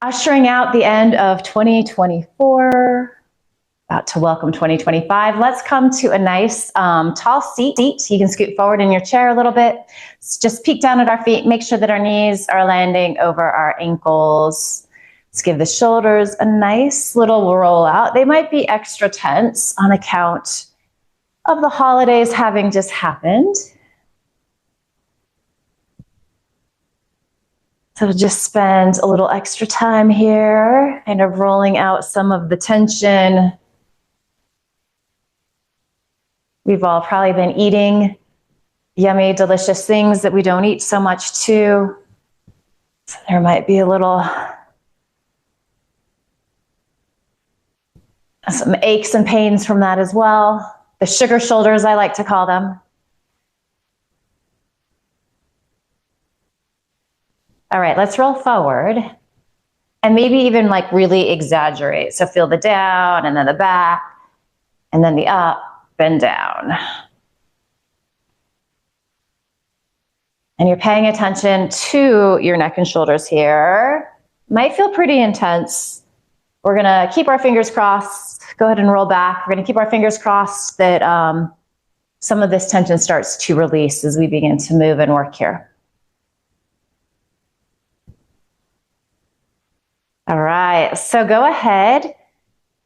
Ushering out the end of 2024, about to welcome 2025. Let's come to a nice tall seat. You can scoot forward in your chair a little bit. Just peek down at our feet, make sure that our knees are landing over our ankles. Let's give the shoulders a nice little roll out. They might be extra tense on account of the holidays having just happened. So just spend a little extra time here, kind of rolling out some of the tension. We've all probably been eating yummy, delicious things that we don't eat so much too. So there might be a little, some aches and pains from that as well. The sugar shoulders, I like to call them. All right, let's roll forward and maybe even like really exaggerate. So feel the down and then the back and then the up and down. And you're paying attention to your neck and shoulders here. Might feel pretty intense. We're gonna keep our fingers crossed. Go ahead and roll back. We're gonna keep our fingers crossed that some of this tension starts to release as we begin to move and work here. All right, so go ahead,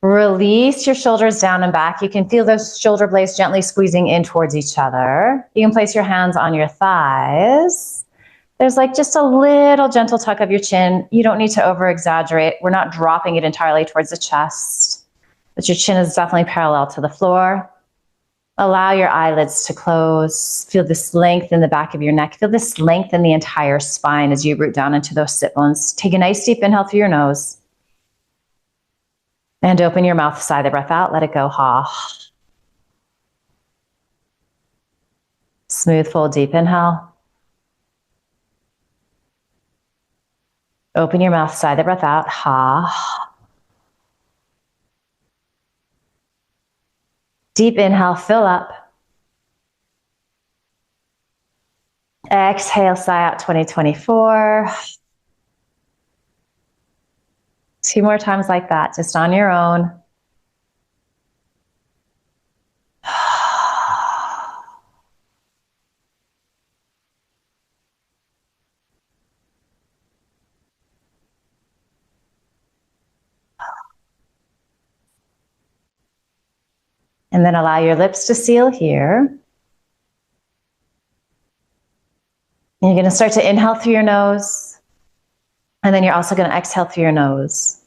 release your shoulders down and back. You can feel those shoulder blades gently squeezing in towards each other. You can place your hands on your thighs. There's like just a little gentle tuck of your chin. You don't need to over exaggerate. We're not dropping it entirely towards the chest, but your chin is definitely parallel to the floor. Allow your eyelids to close. Feel this length in the back of your neck. Feel this length in the entire spine as you root down into those sit bones. Take a nice deep inhale through your nose. And open your mouth, sigh the breath out. Let it go, ha. Smooth, full, deep inhale. Open your mouth, sigh the breath out, ha. Deep inhale, fill up. Exhale, sigh out 2024. 2 more times like that, just on your own. And then allow your lips to seal here. And you're going to start to inhale through your nose. And then you're also going to exhale through your nose.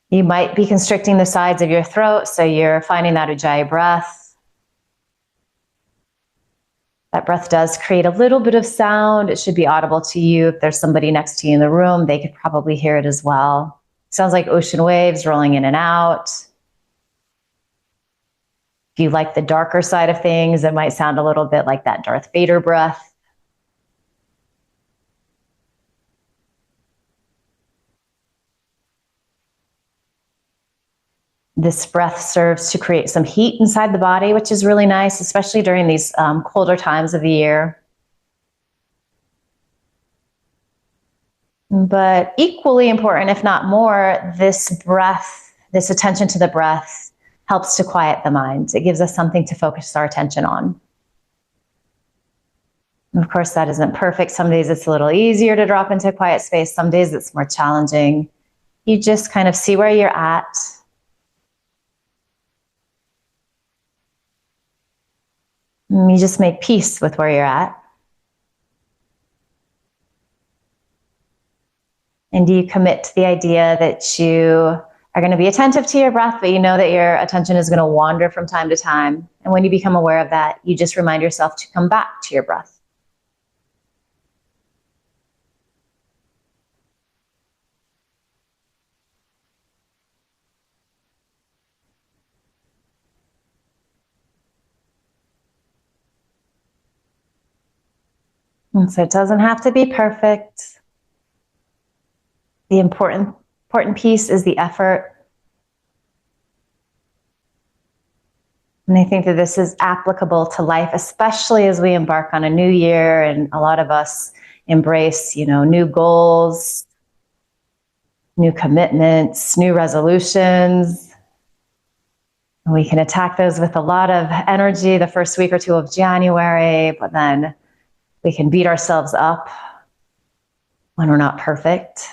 You might be constricting the sides of your throat, so you're finding that Ujjayi breath. That breath does create a little bit of sound. It should be audible to you. If there's somebody next to you in the room, they could probably hear it as well. Sounds like ocean waves rolling in and out. If you like the darker side of things, it might sound a little bit like that Darth Vader breath. This breath serves to create some heat inside the body, which is really nice, especially during these colder times of the year. But equally important, if not more, this breath, this attention to the breath helps to quiet the mind. It gives us something to focus our attention on. And of course, that isn't perfect. Some days it's a little easier to drop into a quiet space. Some days it's more challenging. You just kind of see where you're at. You just make peace with where you're at. And you commit to the idea that you are going to be attentive to your breath, but you know that your attention is going to wander from time to time. And when you become aware of that, you just remind yourself to come back to your breath. And so it doesn't have to be perfect. The important piece is the effort. And I think that this is applicable to life, especially as we embark on a new year and a lot of us embrace, new goals, new commitments, new resolutions. We can attack those with a lot of energy the first week or two of January, but then we can beat ourselves up when we're not perfect.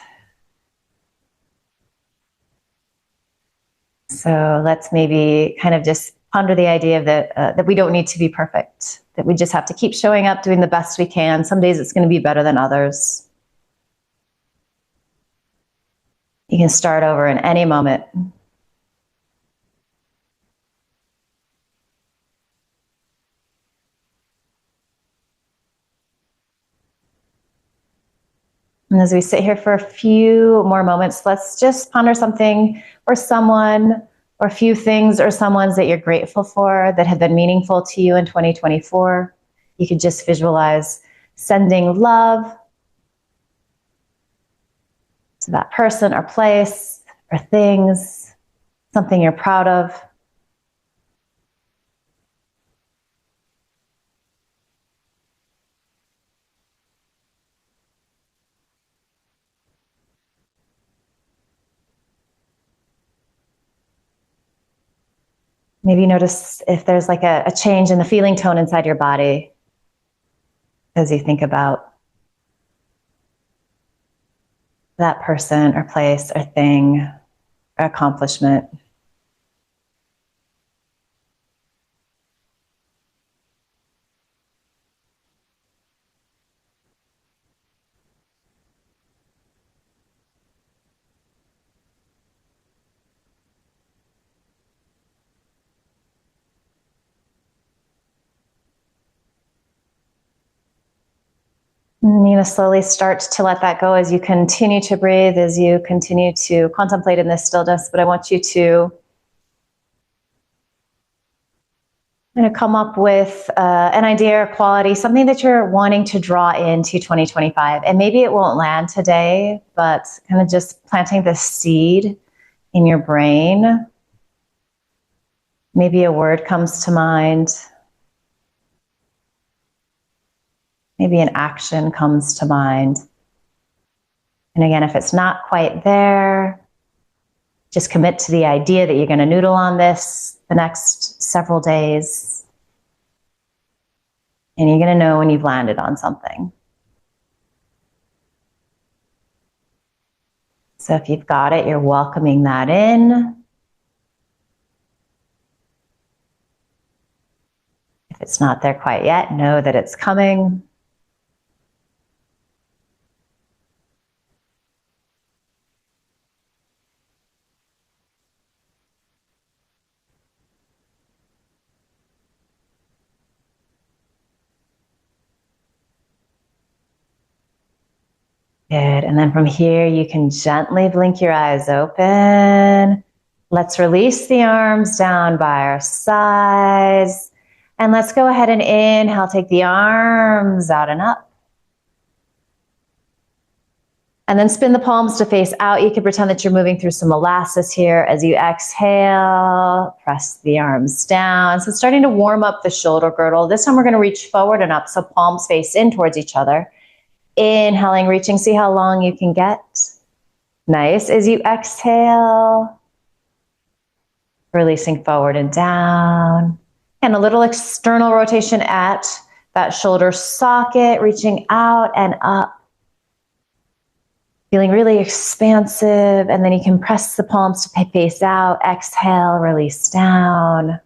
So let's maybe kind of just ponder the idea that we don't need to be perfect, that we just have to keep showing up, doing the best we can. Some days it's going to be better than others. You can start over in any moment. And as we sit here for a few more moments, let's just ponder something or someone or a few things or someones that you're grateful for that have been meaningful to you in 2024. You could just visualize sending love to that person or place or things, something you're proud of. Maybe notice if there's like a change in the feeling tone inside your body as you think about that person or place or thing or accomplishment. And you slowly start to let that go as you continue to breathe, as you continue to contemplate in this stillness. But I want you to come up with an idea or quality, something that you're wanting to draw into 2025. And maybe it won't land today, but kind of just planting the seed in your brain. Maybe a word comes to mind. Maybe an action comes to mind. And again, if it's not quite there, just commit to the idea that you're going to noodle on this the next several days. And you're going to know when you've landed on something. So if you've got it, you're welcoming that in. If it's not there quite yet, know that it's coming. Good. And then from here, you can gently blink your eyes open. Let's release the arms down by our sides. And let's go ahead and inhale, take the arms out and up. And then spin the palms to face out. You can pretend that you're moving through some molasses here. As you exhale, press the arms down. So starting to warm up the shoulder girdle. This time we're going to reach forward and up, so palms face in towards each other. Inhaling, reaching, see how long you can get. Nice. As you exhale, releasing forward and down. And a little external rotation at that shoulder socket, reaching out and up. Feeling really expansive. And then you can press the palms to face out. Exhale, release down.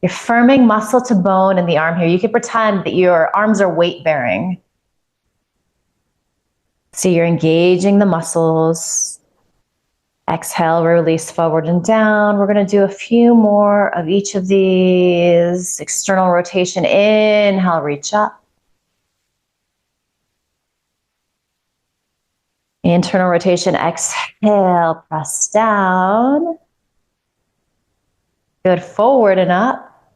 You're firming muscle to bone in the arm here. You can pretend that your arms are weight bearing. So you're engaging the muscles. Exhale, release forward and down. We're going to do a few more of each of these. External rotation, inhale, reach up. Internal rotation, exhale, press down. Good, forward and up.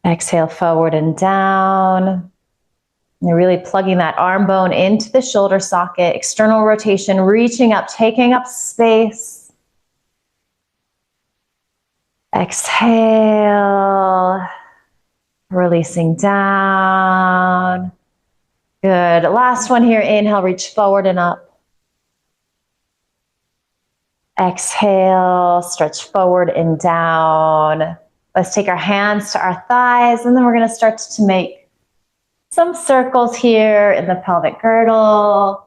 Exhale, forward and down. You're really plugging that arm bone into the shoulder socket, external rotation, reaching up, taking up space. Exhale, releasing down. Good. Last one here. Inhale, reach forward and up. Exhale, stretch forward and down. Let's take our hands to our thighs, and then we're going to start to make some circles here in the pelvic girdle.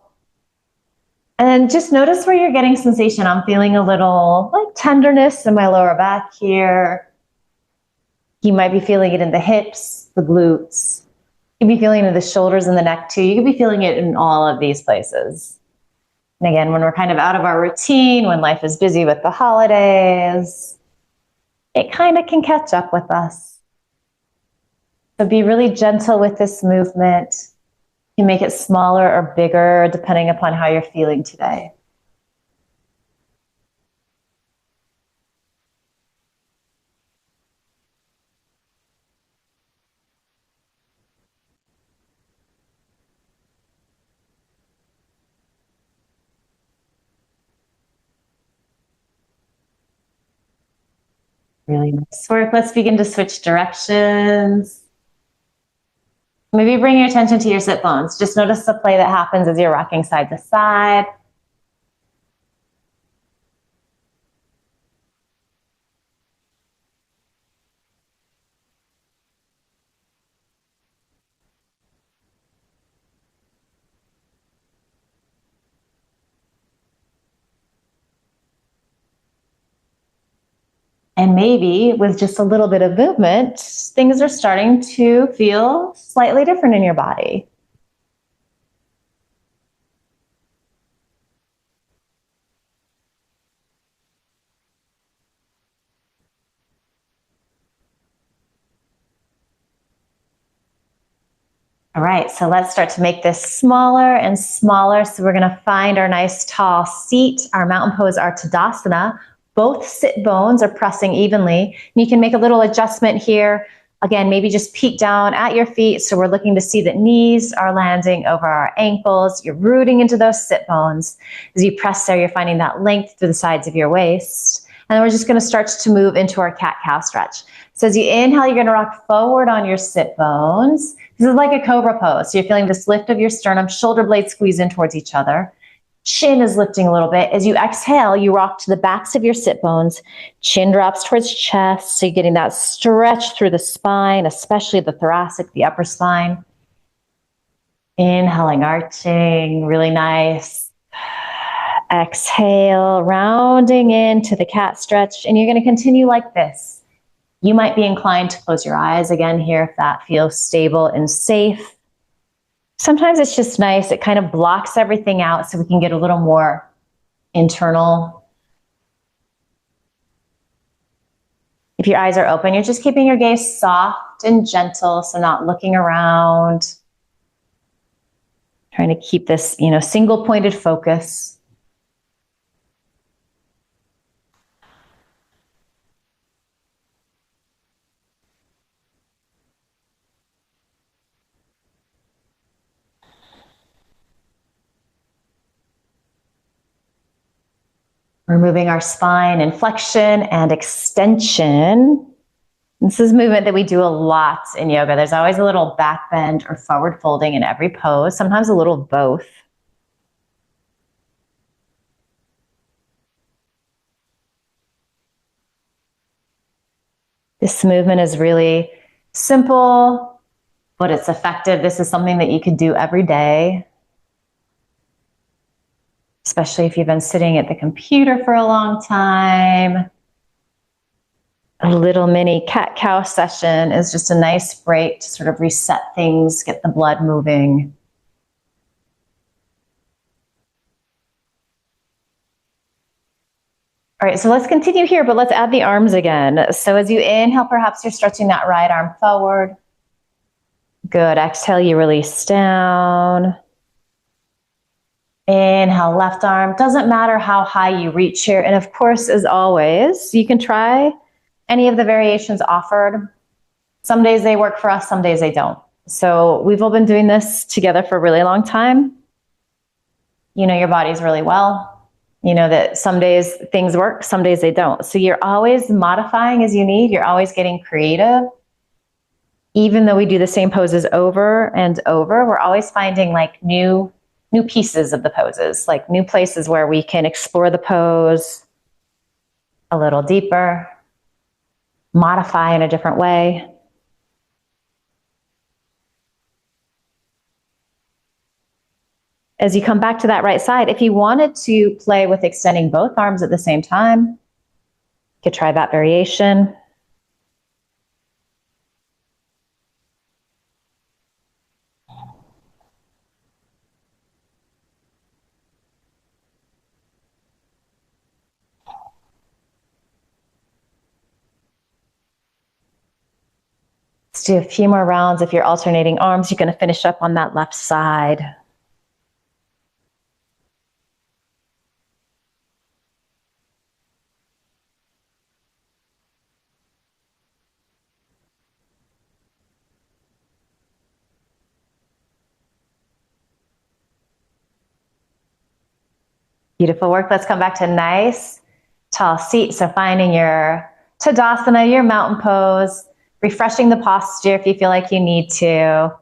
And just notice where you're getting sensation. I'm feeling a little like tenderness in my lower back here. You might be feeling it in the hips, the glutes. You could be feeling it in the shoulders and the neck too. You could be feeling it in all of these places. And again, when we're kind of out of our routine, when life is busy with the holidays, it kind of can catch up with us. So be really gentle with this movement. You make it smaller or bigger depending upon how you're feeling today. Really nice work. Let's begin to switch directions. Maybe bring your attention to your sit bones. Just notice the play that happens as you're rocking side to side. And maybe with just a little bit of movement, things are starting to feel slightly different in your body. All right, so let's start to make this smaller and smaller. So we're gonna find our nice tall seat, our mountain pose, our Tadasana. Both sit bones are pressing evenly. And you can make a little adjustment here. Again, maybe just peek down at your feet. So we're looking to see that knees are landing over our ankles. You're rooting into those sit bones. As you press there, you're finding that length through the sides of your waist. And then we're just gonna start to move into our cat-cow stretch. So as you inhale, you're gonna rock forward on your sit bones. This is like a cobra pose. So you're feeling this lift of your sternum, shoulder blades squeeze in towards each other. Chin is lifting a little bit. As you exhale, you rock to the backs of your sit bones. Chin drops towards chest. So you're getting that stretch through the spine, especially the thoracic, the upper spine. Inhaling, arching, really nice. Exhale, rounding into the cat stretch. And you're going to continue like this. You might be inclined to close your eyes again here if that feels stable and safe. Sometimes it's just nice. It kind of blocks everything out so we can get a little more internal. If your eyes are open, you're just keeping your gaze soft and gentle, so not looking around. Trying to keep this, single pointed focus. Removing our spine in flexion and extension. This is movement that we do a lot in yoga. There's always a little back bend or forward folding in every pose, sometimes a little of both. This movement is really simple, but it's effective. This is something that you can do every day, especially if you've been sitting at the computer for a long time. A little mini cat-cow session is just a nice break to sort of reset things, get the blood moving. All right, so let's continue here, but let's add the arms again. So as you inhale, perhaps you're stretching that right arm forward. Good, exhale, you release down. Inhale, left arm. Doesn't matter how high you reach here. And of course, as always, you can try any of the variations offered. Some days they work for us, some days they don't. So we've all been doing this together for a really long time. You know your bodies really well. You know that some days things work, some days they don't. So you're always modifying as you need. You're always getting creative. Even though we do the same poses over and over, we're always finding like new pieces of the poses, like new places where we can explore the pose a little deeper, modify in a different way. As you come back to that right side, if you wanted to play with extending both arms at the same time, you could try that variation. Let's do a few more rounds. If you're alternating arms, you're going to finish up on that left side. Beautiful work. Let's come back to nice, tall seat. So finding your Tadasana, your mountain pose, refreshing the posture if you feel like you need to,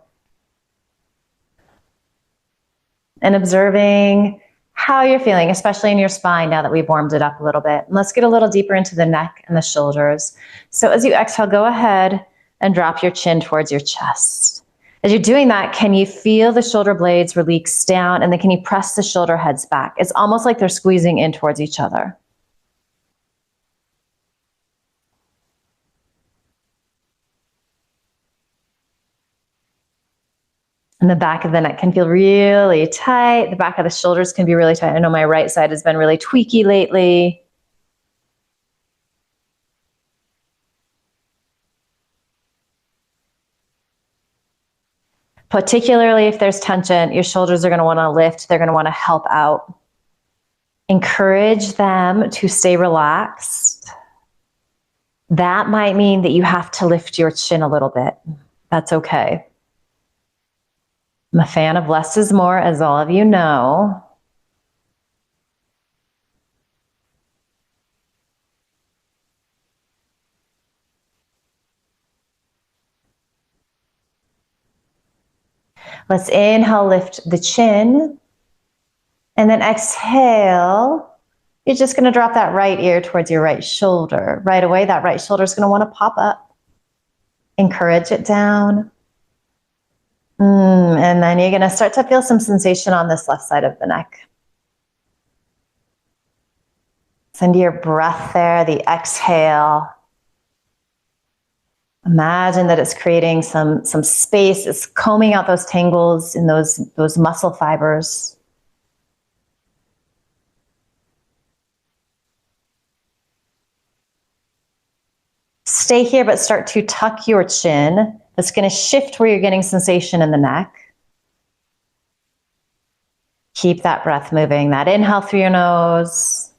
and observing how you're feeling, especially in your spine now that we've warmed it up a little bit. And let's get a little deeper into the neck and the shoulders. So as you exhale, go ahead and drop your chin towards your chest. As you're doing that, can you feel the shoulder blades release down, and then can you press the shoulder heads back? It's almost like they're squeezing in towards each other. And the back of the neck can feel really tight. The back of the shoulders can be really tight. I know my right side has been really tweaky lately. Particularly if there's tension, your shoulders are going to want to lift. They're going to want to help out. Encourage them to stay relaxed. That might mean that you have to lift your chin a little bit. That's okay. I'm a fan of less is more, as all of you know. Let's inhale, lift the chin. And then exhale. You're just going to drop that right ear towards your right shoulder. Right away, that right shoulder is going to want to pop up. Encourage it down. And then you're going to start to feel some sensation on this left side of the neck. Send your breath there, the exhale. Imagine that it's creating some space. It's combing out those tangles in those muscle fibers. Stay here, but start to tuck your chin. That's going to shift where you're getting sensation in the neck. Keep that breath moving. That inhale through your nose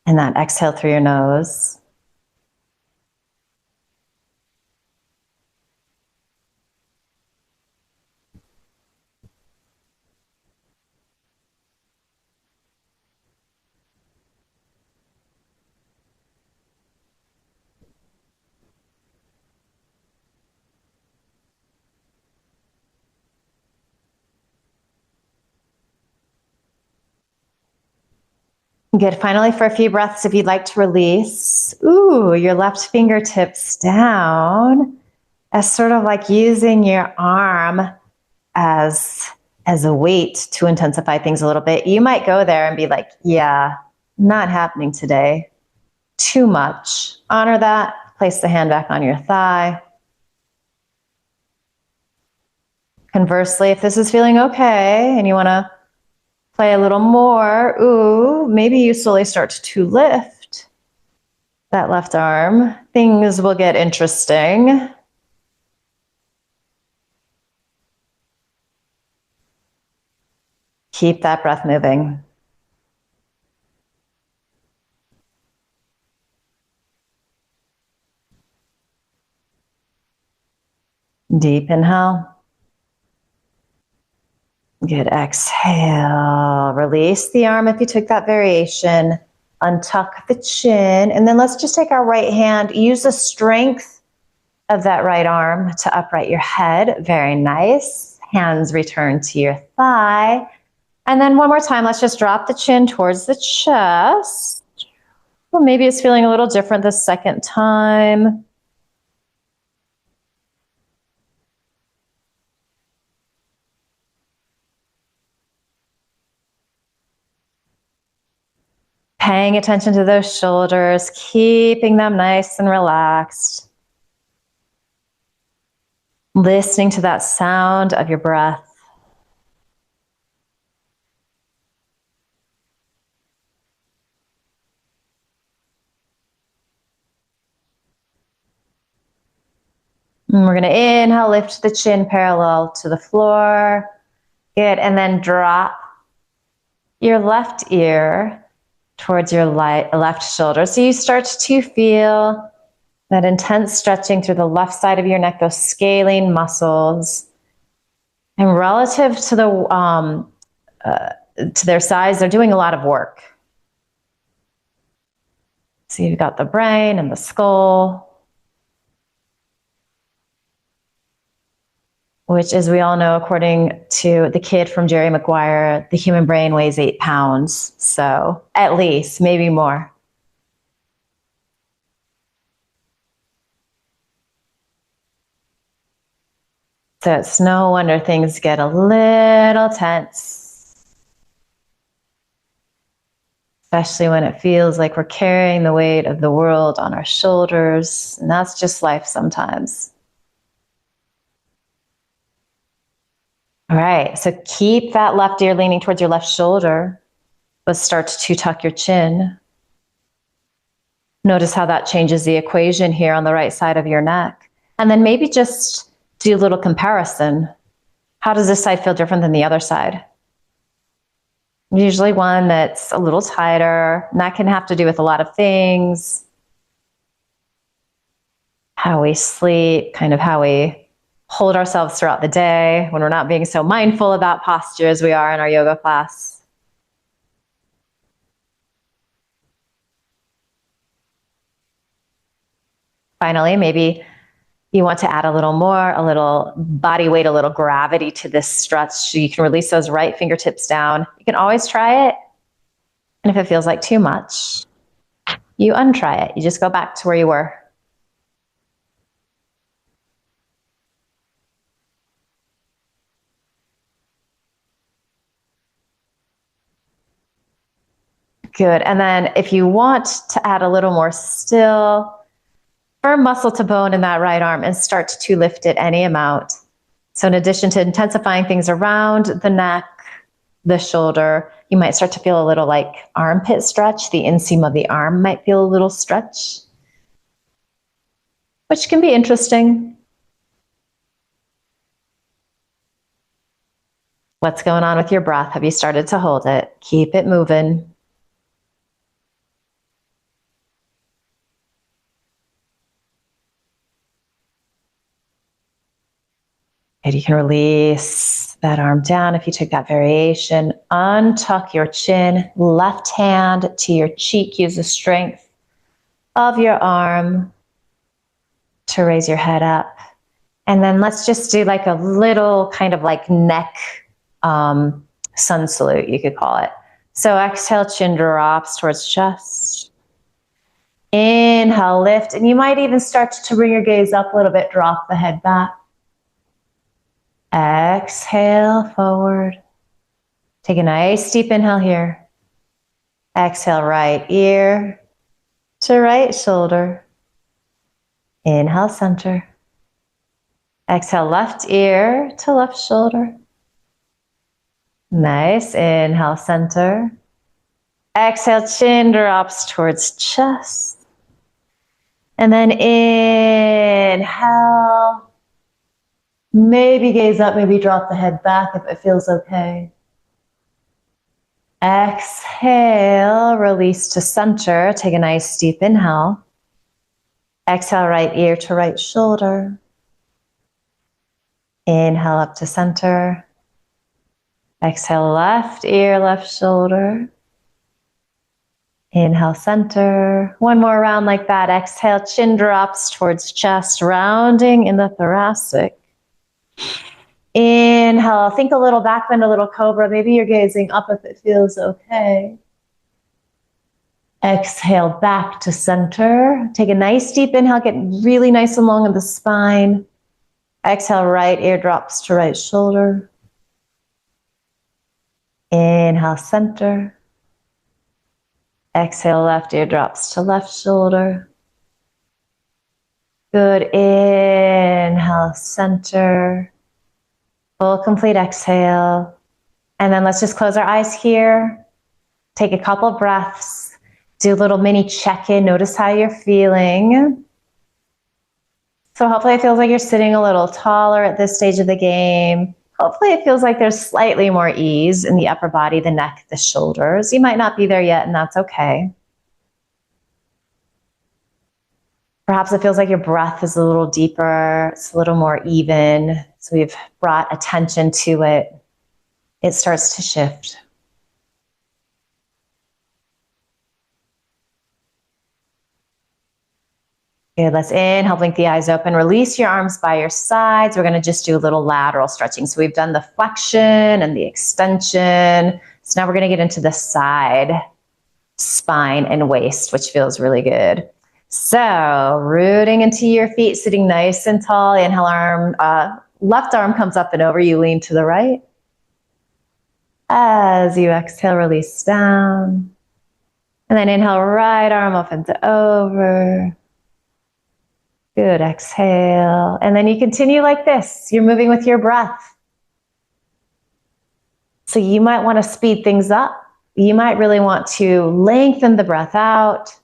and that exhale through your nose. Good. Finally, for a few breaths, if you'd like to release, your left fingertips down as sort of like using your arm as a weight to intensify things a little bit. You might go there and be like, yeah, not happening today. Too much. Honor that. Place the hand back on your thigh. Conversely, if this is feeling okay and you want to play a little more, maybe you slowly start to lift that left arm. Things will get interesting. Keep that breath moving. Deep inhale. Good. Exhale. Release the arm if you took that variation. Untuck the chin. And then let's just take our right hand. Use the strength of that right arm to upright your head. Very nice. Hands return to your thigh. And then one more time, let's just drop the chin towards the chest. Well, maybe it's feeling a little different the second time. Paying attention to those shoulders, keeping them nice and relaxed. Listening to that sound of your breath. And we're going to inhale, lift the chin parallel to the floor. Good. And then drop your left ear towards your left shoulder. So you start to feel that intense stretching through the left side of your neck, those scalene muscles. And relative to their size, they're doing a lot of work. So you've got the brain and the skull, which, as we all know, according to the kid from Jerry Maguire, the human brain weighs 8 pounds. So at least, maybe more. So it's no wonder things get a little tense, especially when it feels like we're carrying the weight of the world on our shoulders. And that's just life sometimes. All right, so keep that left ear leaning towards your left shoulder, but start to tuck your chin. Notice how that changes the equation here on the right side of your neck. And then maybe just do a little comparison. How does this side feel different than the other side? Usually one that's a little tighter, and that can have to do with a lot of things. How we sleep, kind of how we hold ourselves throughout the day when we're not being so mindful about posture as we are in our yoga class. Finally, maybe you want to add a little more, a little body weight, a little gravity to this stretch. So you can release those right fingertips down. You can always try it. And if it feels like too much, you untry it. You just go back to where you were. Good. And then if you want to add a little more still, firm muscle to bone in that right arm and start to lift it any amount. So in addition to intensifying things around the neck, the shoulder, you might start to feel a little like armpit stretch. The inseam of the arm might feel a little stretch, which can be interesting. What's going on with your breath? Have you started to hold it? Keep it moving. And you can release that arm down if you took that variation. Untuck your chin, left hand to your cheek. Use the strength of your arm to raise your head up. And then let's just do like a little kind of like neck sun salute, you could call it. So exhale, chin drops towards chest. Inhale, lift. And you might even start to bring your gaze up a little bit, drop the head back. Exhale, forward. Take a nice deep inhale here. Exhale, right ear to right shoulder. Inhale, center. Exhale, left ear to left shoulder. Nice. Inhale, center. Exhale, chin drops towards chest. And then inhale. Maybe gaze up, maybe drop the head back if it feels okay. Exhale, release to center. Take a nice deep inhale. Exhale, right ear to right shoulder. Inhale up to center. Exhale, left ear, left shoulder. Inhale, center. One more round like that. Exhale, chin drops towards chest, rounding in the thoracic. Inhale, think a little back bend, a little cobra. Maybe you're gazing up if it feels okay. Exhale, back to center. Take a nice deep inhale, get really nice and long in the spine. Exhale, right ear drops to right shoulder. Inhale, center. Exhale, left ear drops to left shoulder. Good. Inhale, center. Full complete exhale. And then let's just close our eyes here. Take a couple breaths. Do a little mini check-in. Notice how you're feeling. So hopefully it feels like you're sitting a little taller at this stage of the game. Hopefully it feels like there's slightly more ease in the upper body, the neck, the shoulders. You might not be there yet, and that's okay. Perhaps it feels like your breath is a little deeper, it's a little more even. So we've brought attention to it. It starts to shift. Good, let's inhale, blink the eyes open, release your arms by your sides. We're gonna just do a little lateral stretching. So we've done the flexion and the extension. So now we're gonna get into the side, spine and waist, which feels really good. So rooting into your feet, sitting nice and tall. Inhale, left arm comes up and over, you lean to the right. As you exhale, release down. And then inhale, right arm up and over. Good, exhale. And then you continue like this. You're moving with your breath. So you might want to speed things up. You might really want to lengthen the breath out.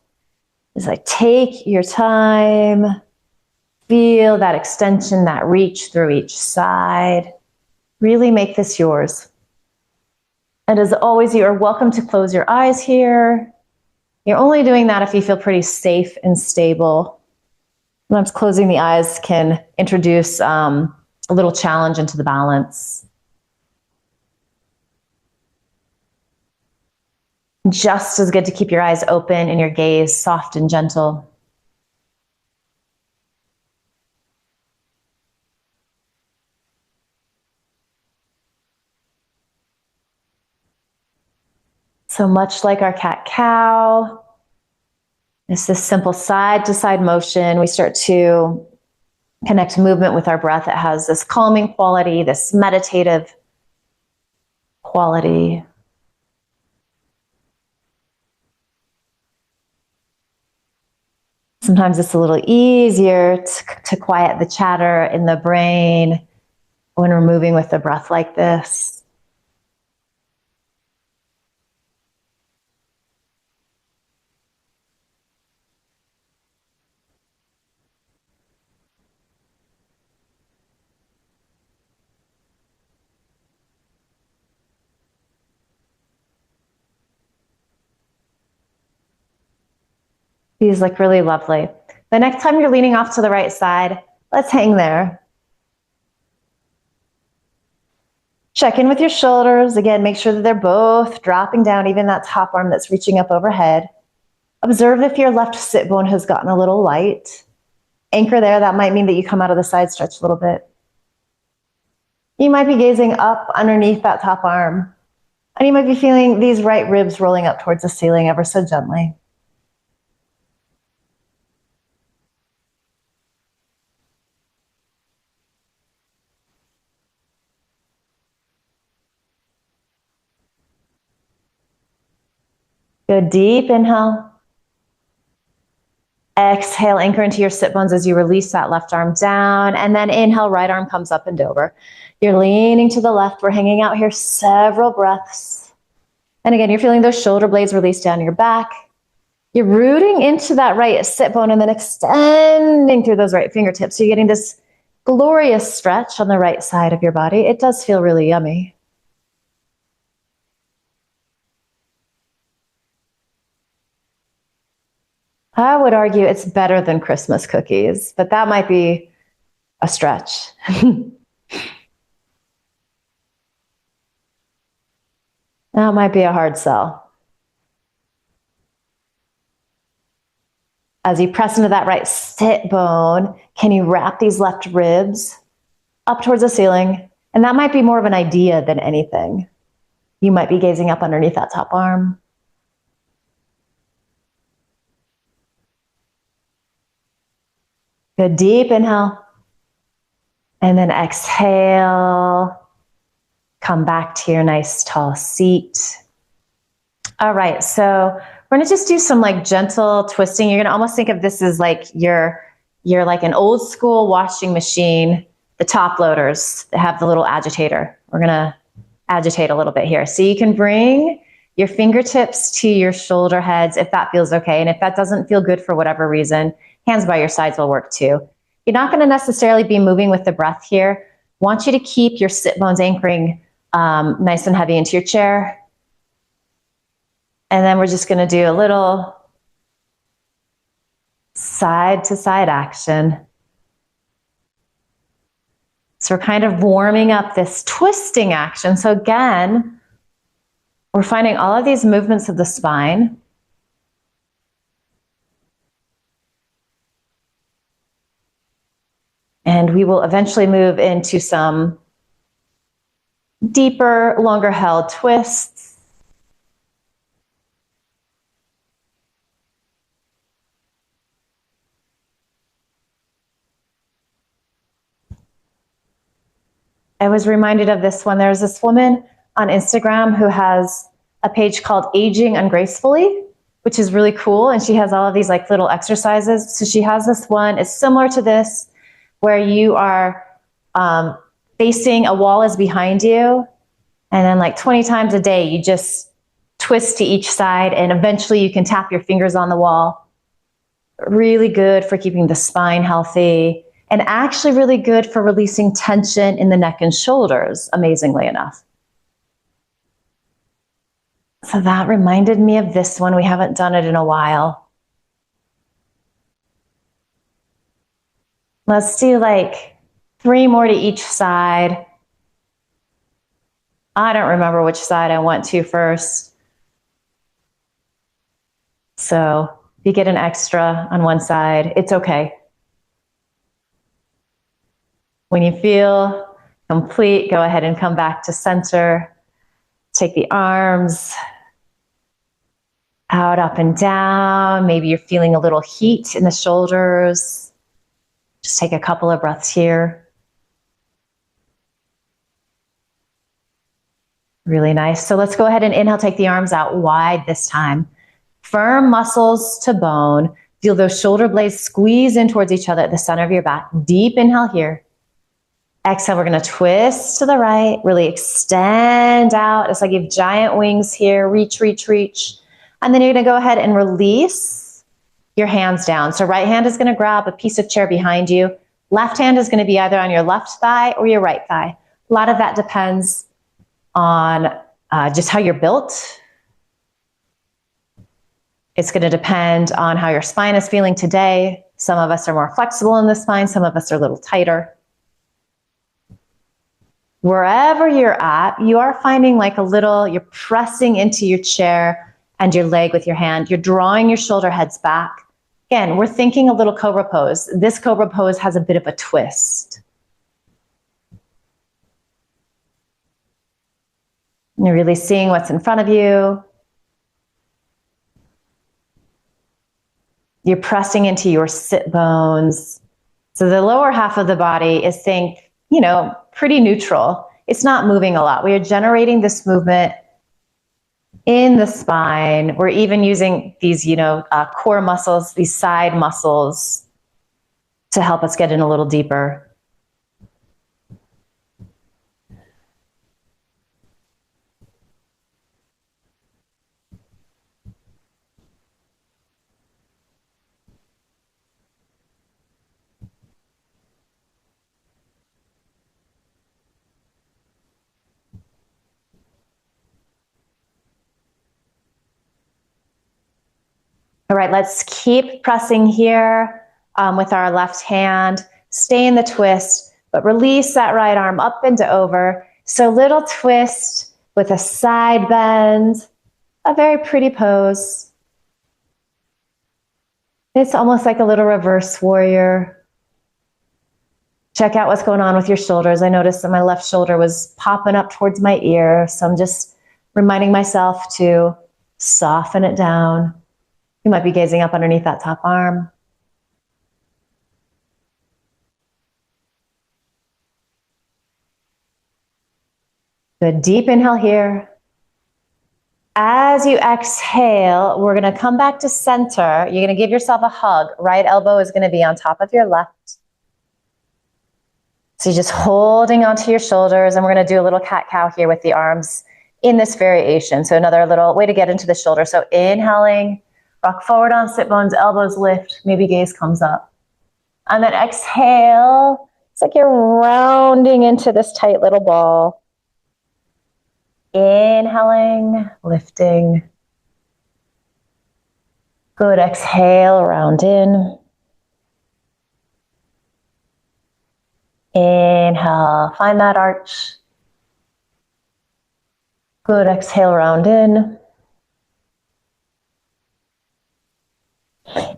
It's like take your time. Feel that extension, that reach through each side. Really make this yours. And as always, you are welcome to close your eyes here. You're only doing that if you feel pretty safe and stable. Sometimes closing the eyes can introduce a little challenge into the balance. Just as good to keep your eyes open and your gaze soft and gentle. So much like our cat-cow, it's this simple side-to-side motion. We start to connect movement with our breath. It has this calming quality, this meditative quality. Sometimes it's a little easier to quiet the chatter in the brain when we're moving with the breath like this. These look really lovely. The next time you're leaning off to the right side, let's hang there. Check in with your shoulders. Again, make sure that they're both dropping down, even that top arm that's reaching up overhead. Observe if your left sit bone has gotten a little light. Anchor there. That might mean that you come out of the side stretch a little bit. You might be gazing up underneath that top arm. And you might be feeling these right ribs rolling up towards the ceiling ever so gently. Good, deep inhale. Exhale, anchor into your sit bones as you release that left arm down. And then inhale, right arm comes up and over. You're leaning to the left. We're hanging out here several breaths. And again, you're feeling those shoulder blades release down your back. You're rooting into that right sit bone and then extending through those right fingertips. So you're getting this glorious stretch on the right side of your body. It does feel really yummy. I would argue it's better than Christmas cookies, but that might be a stretch. That might be a hard sell. As you press into that right sit bone, can you wrap these left ribs up towards the ceiling? And that might be more of an idea than anything. You might be gazing up underneath that top arm. Good, deep inhale. And then exhale. Come back to your nice tall seat. All right, so we're gonna just do some like gentle twisting. You're gonna almost think of this as like you're like an old school washing machine, the top loaders that have the little agitator. We're gonna agitate a little bit here. So you can bring your fingertips to your shoulder heads if that feels okay. And if that doesn't feel good for whatever reason, hands by your sides will work too. You're not gonna necessarily be moving with the breath here. Want you to keep your sit bones anchoring nice and heavy into your chair. And then we're just gonna do a little side to side action. So we're kind of warming up this twisting action. So again, we're finding all of these movements of the spine. And we will eventually move into some deeper, longer held twists. I was reminded of this one. There's this woman on Instagram who has a page called Aging Ungracefully, which is really cool. And she has all of these like little exercises. So she has this one, it's similar to this, where you are facing a wall is behind you. And then like 20 times a day, you just twist to each side and eventually you can tap your fingers on the wall. Really good for keeping the spine healthy. And actually really good for releasing tension in the neck and shoulders, amazingly enough. So that reminded me of this one. We haven't done it in a while. Let's do like 3 more to each side. I don't remember which side I went to first. So if you get an extra on one side, it's okay. When you feel complete, go ahead and come back to center. Take the arms out, up and down. Maybe you're feeling a little heat in the shoulders. Just take a couple of breaths here. Really nice. So let's go ahead and inhale, take the arms out wide this time. Firm muscles to bone. Feel those shoulder blades squeeze in towards each other at the center of your back. Deep inhale here. Exhale, we're gonna twist to the right, really extend out. It's like you have giant wings here, reach, reach, reach. And then you're gonna go ahead and release your hands down. So right hand is gonna grab a piece of chair behind you. Left hand is gonna be either on your left thigh or your right thigh. A lot of that depends on just how you're built. It's gonna depend on how your spine is feeling today. Some of us are more flexible in the spine, some of us are a little tighter. Wherever you're at, you are finding like a little, you're pressing into your chair and your leg with your hand. You're drawing your shoulder heads back. Again, we're thinking a little cobra pose. This cobra pose has a bit of a twist. You're really seeing what's in front of you. You're pressing into your sit bones. So the lower half of the body is pretty neutral. It's not moving a lot. We are generating this movement in the spine. We're even using these, core muscles, these side muscles to help us get in a little deeper. All right, let's keep pressing here with our left hand. Stay in the twist, but release that right arm up and over. So little twist with a side bend, a very pretty pose. It's almost like a little reverse warrior. Check out what's going on with your shoulders. I noticed that my left shoulder was popping up towards my ear, so I'm just reminding myself to soften it down. You might be gazing up underneath that top arm. Good, deep inhale here. As you exhale, we're gonna come back to center. You're gonna give yourself a hug. Right elbow is gonna be on top of your left. So you're just holding onto your shoulders, and we're gonna do a little cat-cow here with the arms in this variation. So another little way to get into the shoulder. So inhaling, rock forward on sit bones, elbows lift, maybe gaze comes up. And then exhale, it's like you're rounding into this tight little ball. Inhaling, lifting. Good, exhale, round in. Inhale, find that arch. Good, exhale, round in.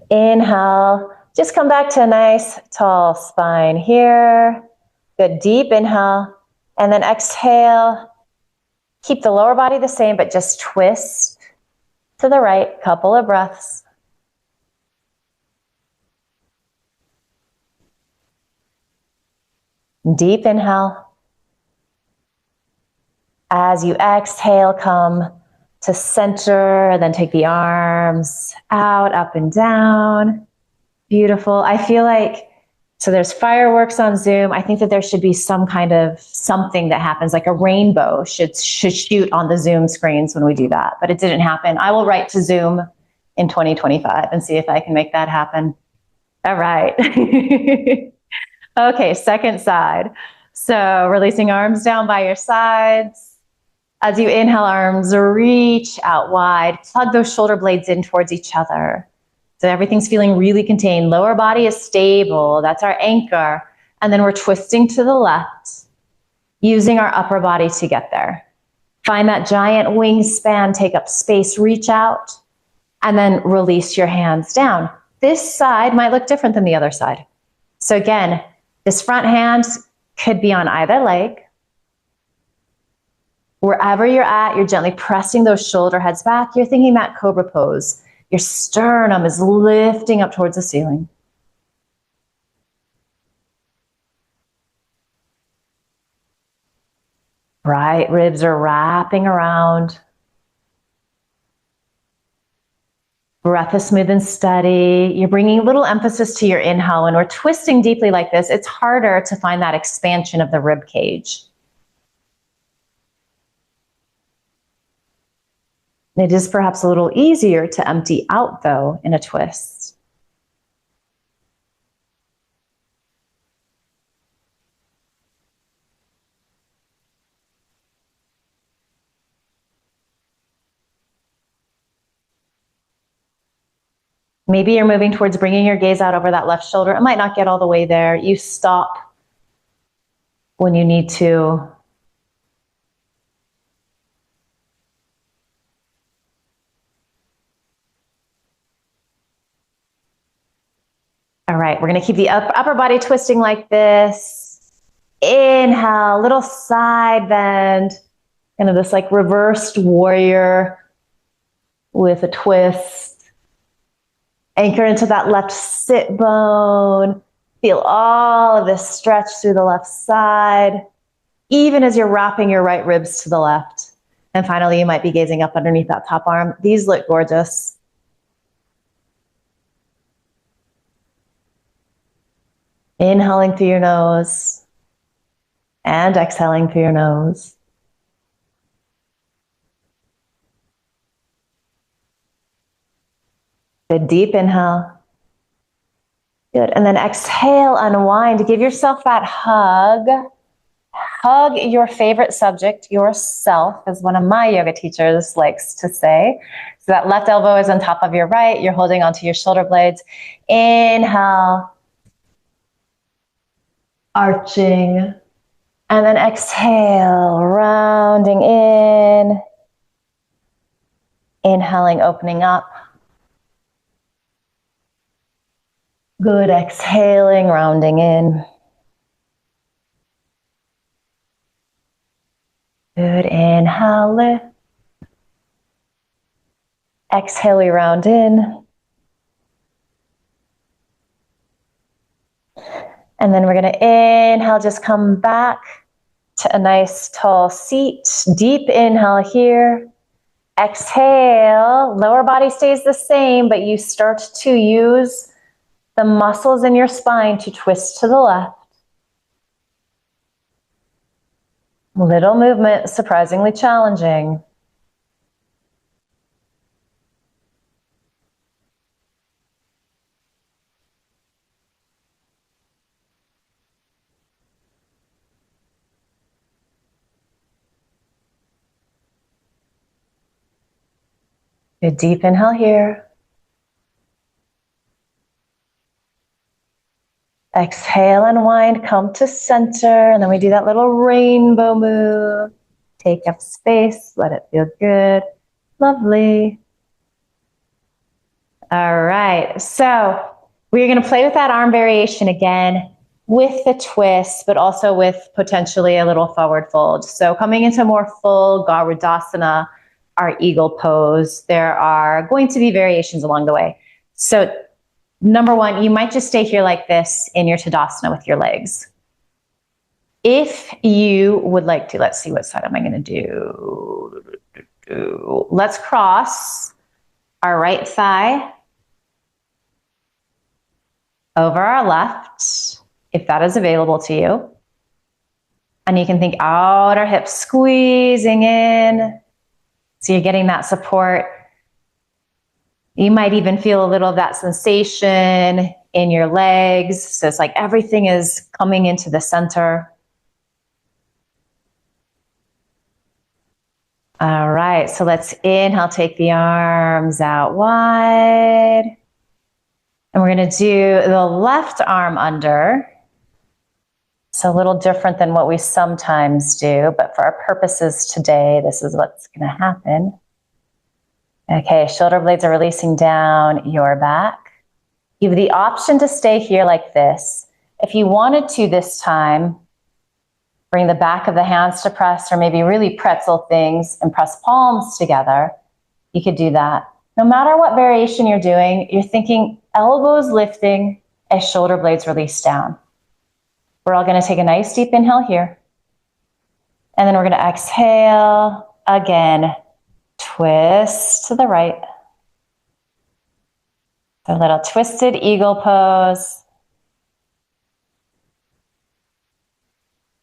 Inhale, just come back to a nice tall spine here. Good, deep inhale. And then exhale, keep the lower body the same, but just twist to the right, couple of breaths. Deep inhale. As you exhale, come to center, then take the arms out, up and down. Beautiful. I feel like, so there's fireworks on Zoom. I think that there should be some kind of something that happens, like a rainbow should shoot on the Zoom screens when we do that, but it didn't happen. I will write to Zoom in 2025 and see if I can make that happen. All right. Okay, second side. So releasing arms down by your sides. As you inhale, arms reach out wide. Plug those shoulder blades in towards each other. So everything's feeling really contained. Lower body is stable. That's our anchor. And then we're twisting to the left, using our upper body to get there. Find that giant wingspan, take up space, reach out, and then release your hands down. This side might look different than the other side. So again, this front hand could be on either leg. Wherever you're at, you're gently pressing those shoulder heads back. You're thinking that cobra pose. Your sternum is lifting up towards the ceiling. Right ribs are wrapping around. Breath is smooth and steady. You're bringing a little emphasis to your inhale. When we're twisting deeply like this, it's harder to find that expansion of the rib cage. It is perhaps a little easier to empty out, though, in a twist. Maybe you're moving towards bringing your gaze out over that left shoulder. It might not get all the way there. You stop when you need to. All right, we're gonna keep the upper body twisting like this. Inhale, little side bend, kind of this like reversed warrior with a twist. Anchor into that left sit bone. Feel all of this stretch through the left side, even as you're wrapping your right ribs to the left. And finally, you might be gazing up underneath that top arm. These look gorgeous. Inhaling through your nose and exhaling through your nose. Good, deep inhale. Good, and then exhale, unwind. Give yourself that hug. Hug your favorite subject, yourself, as one of my yoga teachers likes to say. So that left elbow is on top of your right. You're holding onto your shoulder blades. Inhale. Arching, And then exhale, rounding in. Inhaling, opening up. Good, exhaling, rounding in. Good, inhale, lift. Exhale, we round in. And then we're gonna inhale, just come back to a nice tall seat. Deep inhale here. Exhale, lower body stays the same, but you start to use the muscles in your spine to twist to the left. Little movement, surprisingly challenging. Good deep inhale here. Exhale, unwind, come to center, and then we do that little rainbow move. Take up space, let it feel good. Lovely. All right, so we're gonna play with that arm variation again with the twist, but also with potentially a little forward fold. So coming into more full Garudasana, our eagle pose, there are going to be variations along the way. So number one, you might just stay here like this in your Tadasana with your legs. If you would like to, let's see, what side am I going to do? Let's cross our right thigh over our left, if that is available to you. And you can think outer hip squeezing in. So you're getting that support. You might even feel a little of that sensation in your legs. So it's like everything is coming into the center. All right, so let's inhale, take the arms out wide. And we're gonna do the left arm under. It's a little different than what we sometimes do, but for our purposes today, this is what's gonna happen. Okay, shoulder blades are releasing down your back. You have the option to stay here like this. If you wanted to this time, bring the back of the hands to press, or maybe really pretzel things and press palms together, you could do that. No matter what variation you're doing, you're thinking elbows lifting as shoulder blades release down. We're all gonna take a nice deep inhale here. And then we're gonna exhale again. Twist to the right. A little twisted eagle pose.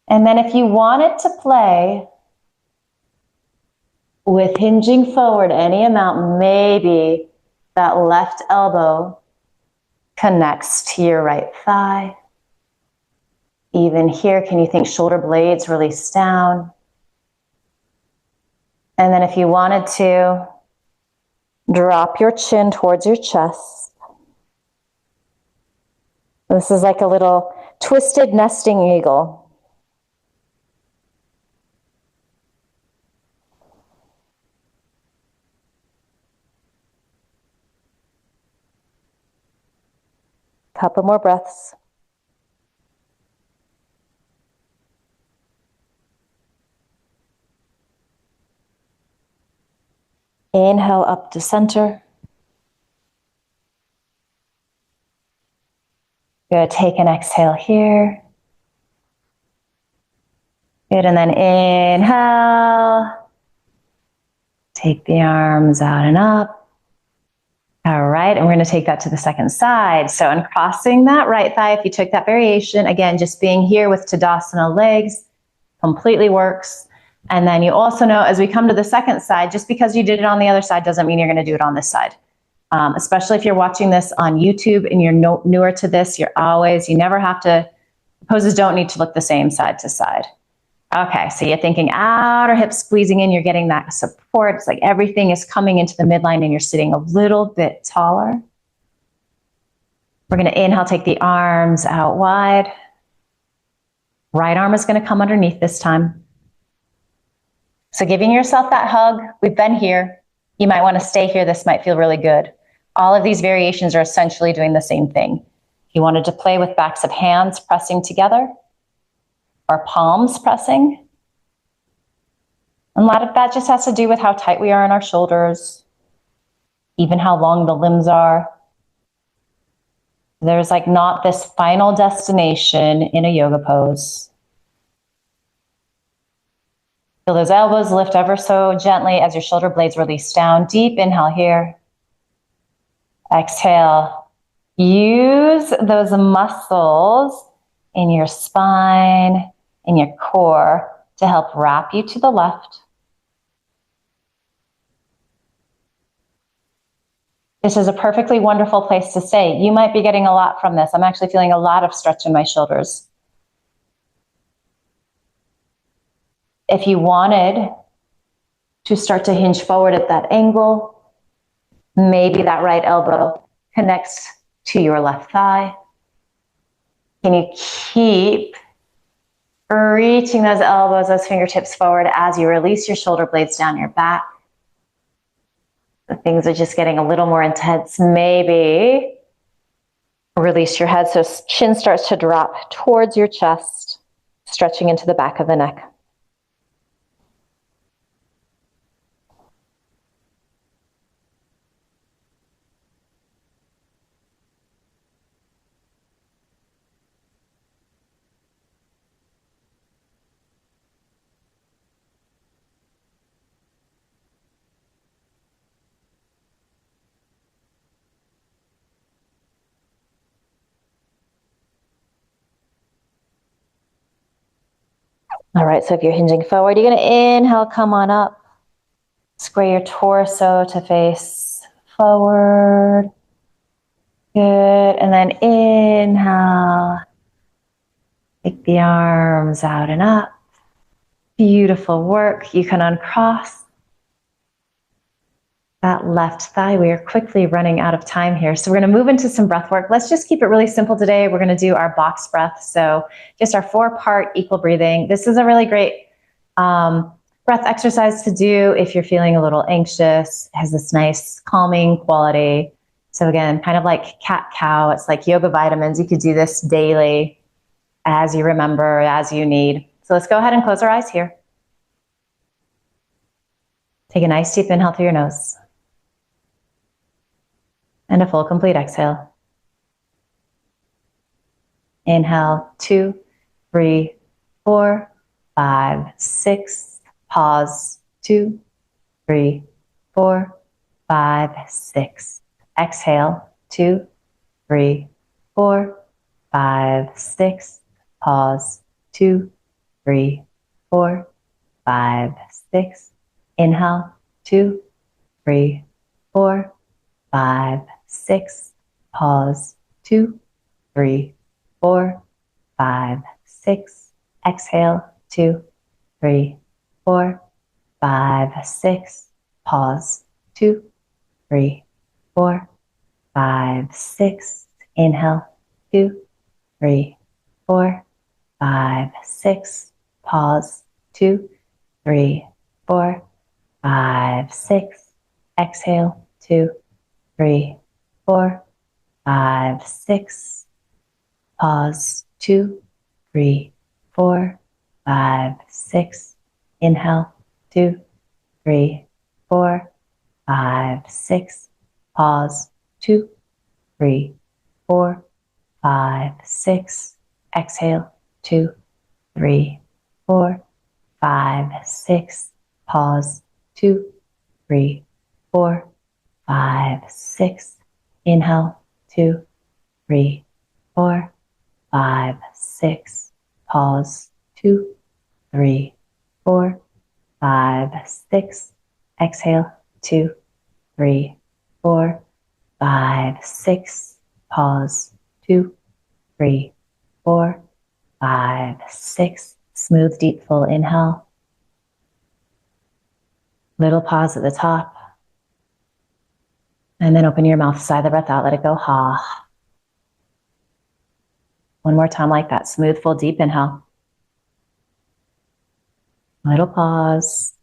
And then if you wanted to play with hinging forward any amount, maybe that left elbow connects to your right thigh. Even here, can you think shoulder blades release down? And then if you wanted to, drop your chin towards your chest. This is like a little twisted nesting eagle. Couple more breaths. Inhale up to center. Good, take an exhale here. Good, and then inhale. Take the arms out and up. All right, and we're gonna take that to the second side. So uncrossing that right thigh, if you took that variation, again, just being here with Tadasana legs completely works. And then you also know as we come to the second side, just because you did it on the other side doesn't mean you're gonna do it on this side. Especially if you're watching this on YouTube and you're newer to this, you never have to, poses don't need to look the same side to side. Okay, so you're thinking outer hip squeezing in, you're getting that support. It's like everything is coming into the midline and you're sitting a little bit taller. We're gonna inhale, take the arms out wide. Right arm is going to come underneath this time. So giving yourself that hug. We've been here. You might want to stay here. This might feel really good. All of these variations are essentially doing the same thing. If you wanted to play with backs of hands pressing together or palms pressing, and a lot of that just has to do with how tight we are in our shoulders, even how long the limbs are. There's like not this final destination in a yoga pose. Feel those elbows lift ever so gently as your shoulder blades release down. Deep inhale here. Exhale. Use those muscles in your spine, in your core to help wrap you to the left. This is a perfectly wonderful place to stay. You might be getting a lot from this. I'm actually feeling a lot of stretch in my shoulders. If you wanted to start to hinge forward at that angle, maybe that right elbow connects to your left thigh. Can you keep reaching those elbows, those fingertips forward as you release your shoulder blades down your back? Things are just getting a little more intense. Maybe release your head so chin starts to drop towards your chest, stretching into the back of the neck. All right, so if you're hinging forward, you're gonna inhale, come on up. Square your torso to face forward. Good, and then inhale. Take the arms out and up. Beautiful work. You can uncross that left thigh. We are quickly running out of time here. So we're going to move into some breath work. Let's just keep it really simple today. We're going to do our box breath. So just our 4-part equal breathing. This is a really great breath exercise to do if you're feeling a little anxious. It has this nice calming quality. So again, kind of like cat-cow. It's like yoga vitamins. You could do this daily as you remember, as you need. So let's go ahead and close our eyes here. Take a nice deep inhale through your nose. And a full complete exhale. Inhale, 2, 3, 4, 5, 6. Pause, 2, 3, 4, 5, 6. Exhale, 2, 3, 4, 5, 6. Pause, 2, 3, 4, 5, 6. Inhale, 2, 3, 4, 5, 6. Pause, 2, 3, 4, 5, 6. Exhale, 2, 3, 4, 5, 6. Pause, 2, 3, 4, 5, 6. Inhale, 2, 3, 4, 5, 6. Pause, 2, 3, 4, 5, 6. Exhale, 2, 3, 4, 5, 6. Pause, 2, 3, 4, 5, 6. Inhale, 2, 3, 4, 5, 6. Pause, 2, 3, 4, 5, 6. Exhale, 2, 3, 4, 5, 6. Pause, 2, 3, 4, 5, 6. Inhale, 2, 3, 4, 5, 6. Pause, 2, 3, 4, 5, 6. Exhale, 2, 3, 4, 5, 6. Pause, 2, 3, 4, 5, 6. Smooth, deep, full inhale. Little pause at the top. And then open your mouth, sigh the breath out, let it go, ha. One more time like that, smooth, full, deep inhale. Little pause.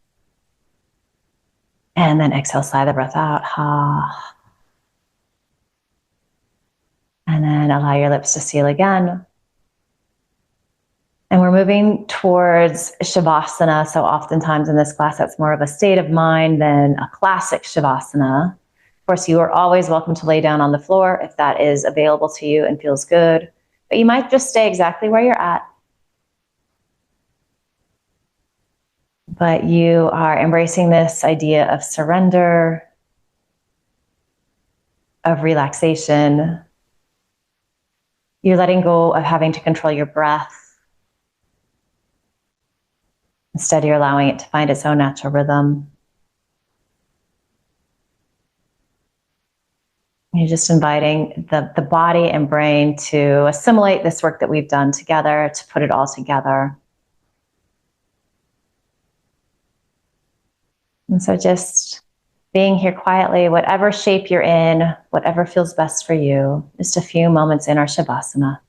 And then exhale, sigh the breath out. Ha. And then allow your lips to seal again. And we're moving towards Shavasana. So oftentimes in this class, that's more of a state of mind than a classic Shavasana. Of course, you are always welcome to lay down on the floor if that is available to you and feels good. But you might just stay exactly where you're at. But you are embracing this idea of surrender, of relaxation. You're letting go of having to control your breath. Instead, you're allowing it to find its own natural rhythm. You're just inviting the body and brain to assimilate this work that we've done together, to put it all together. And so just being here quietly, whatever shape you're in, whatever feels best for you, just a few moments in our Shavasana.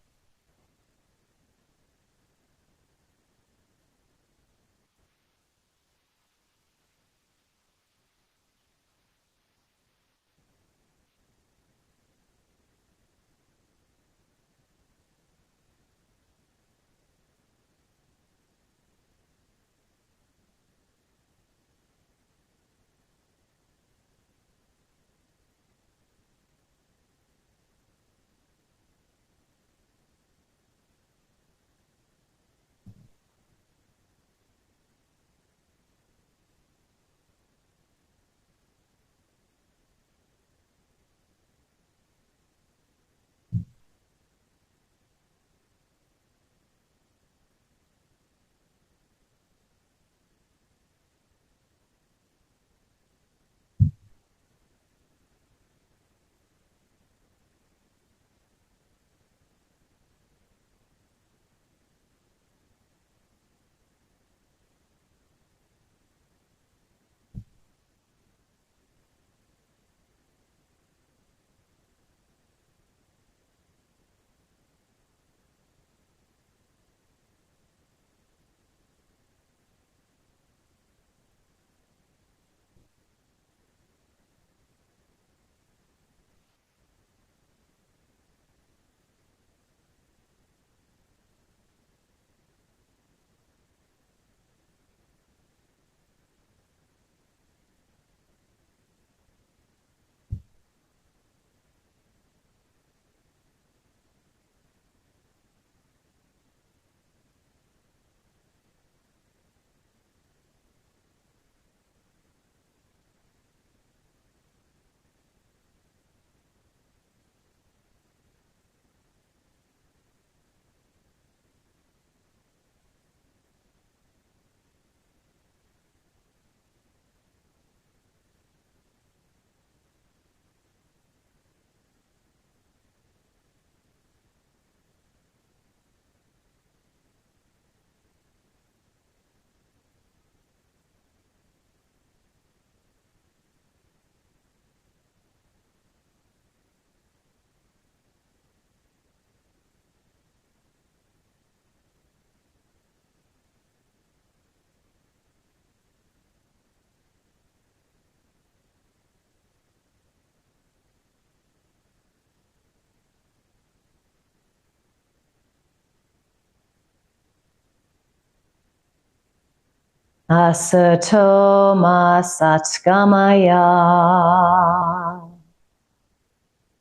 Asato ma satgamaya,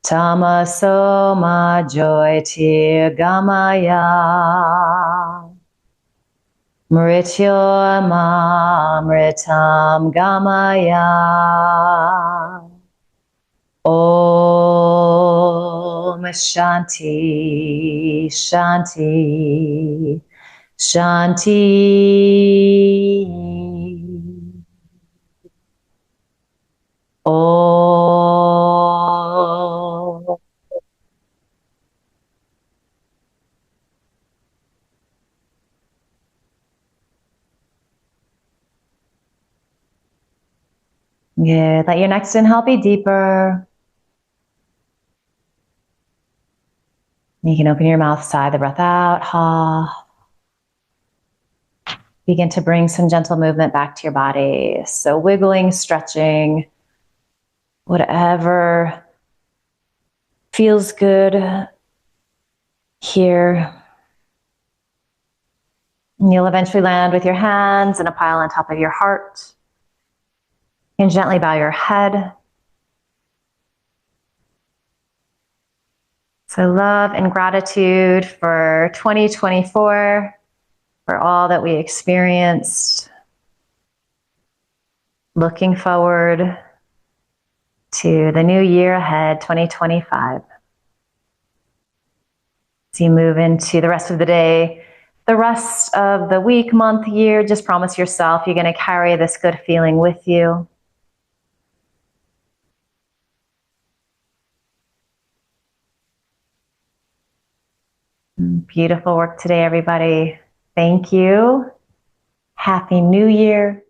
tamaso ma jyotirgamaya, mrityorma mritam gamaya. Om Shanti, Shanti, Shanti. Om. Yeah, let your next inhale be deeper. You can open your mouth, sigh the breath out. Ha. begin to bring some gentle movement back to your body. So wiggling, stretching, whatever feels good here. And you'll eventually land with your hands in a pile on top of your heart. You can gently bow your head. So love and gratitude for 2024, for all that we experienced. Looking forward to the new year ahead, 2025. As you move into the rest of the day, the rest of the week, month, year, just promise yourself you're going to carry this good feeling with you. Beautiful work today, everybody. Thank you. Happy New Year.